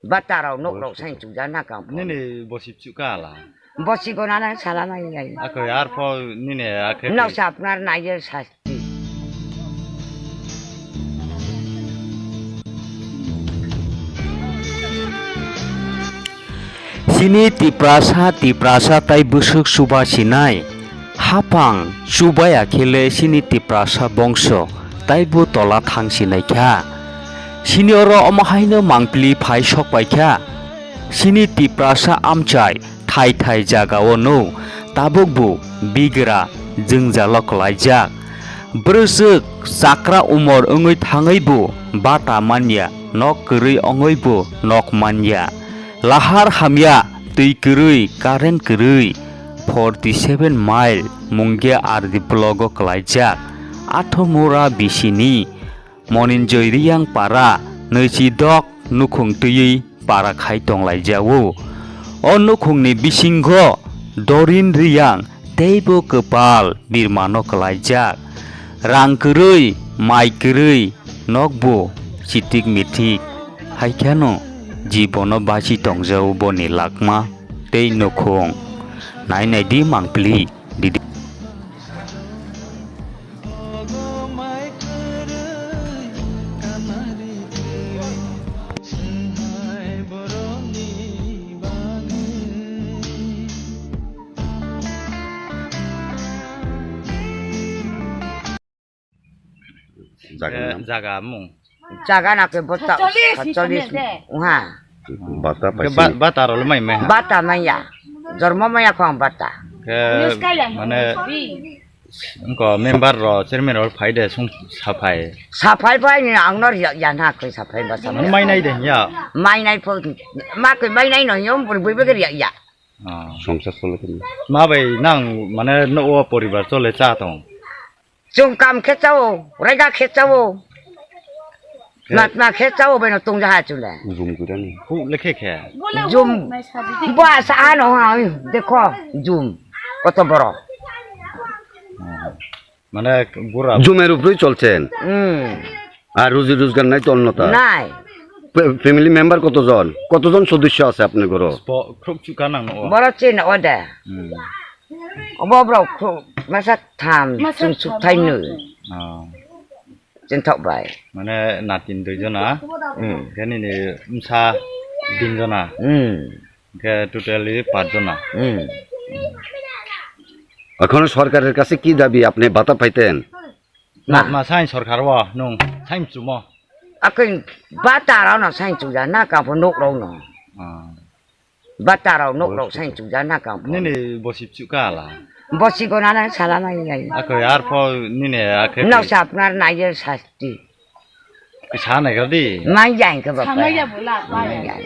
bắt ta rồi nộp rồi sang chủ giá na cả Nini bosip juga lah. bossi con ana salah mai gai Aku ya arpo nini aku. nau sap nar na je sasti Sini tiprasa tai busuk suba sinai hapang subaya khele sini tiprasa bongso tai bu tola thang sinai kha sini oro omahaino mangpli phai sok pai kha sini tiprasa amchai thai jagao no tabuk bu bigra jingja loklaijak brusuk sakra umor ongoi thangai bu bata manya nok kurui ongoi bu nok manya lahar hamya tui kurui karen kurui 47 mile mungge ardi blogo klaijak athomura bisini moninjoi riyang para neuchi dok nukhung tui para khai tonglaijao o nukhungni bisingho dorin riyang teibo kepal birmano klaijak rang kurui mai kurui nokbo sitik mitik haikano jibono basi tongjau boni lakma tei nokhong nai di mangpli di Jaga mung. jaga na ke bota katolis ha Bata rol mai meh. bata maya jormo maya khong bata Mana engko member ro chairman rol phai de sung saphai. saphai pai ni angnor yan ha koi saphai ba Mana mai nai de ya. mai nai pho ma koi mai nai no yom bur bui be ya Songsa sole kan. Ma bai nang mana no o poribar chole cha tong. chung kam khe chao rega khe chao ma khe chao be no tung ja ha chu le Zoom ku dan. Hu le khe khe. zoom ba sa no ha dekho zoom কত বড় মানে বুড়া জুমের উপরেই চলছেন আর রুজি রোজগার নাই তো অন্যতা নাই ফ্যামিলি মেম্বার কতজন সদস্য আছে আপনার ঘর খুব চুকা নাং ও বড় চেন ওদে অবব্রক মাসা থাম সুং সুক থাইনো চেন থাকবাই মানে নাতিন দুইজনা এখানে নি উমসা তিনজনা কে টোটালি পাঁচজনা এখন সরকারের কাছে কি দাবি আপনি ভাতা পাইতেন মা সাইন সরকার ওয়া নং সাইন চুমো আকিন বাতারাও না সাইন চুজা না কাফ নক রাও না বাতারাও নক রাও সাইন চুজা না কাফ নি বসিপ চুকা লা বসি গনা না সালা নাই গাই আকো আর ফ নি আকে নাও সাপনার নাইয়ের শাস্তি সা নাই গদি মাই যাই কে বাবা মাই যাই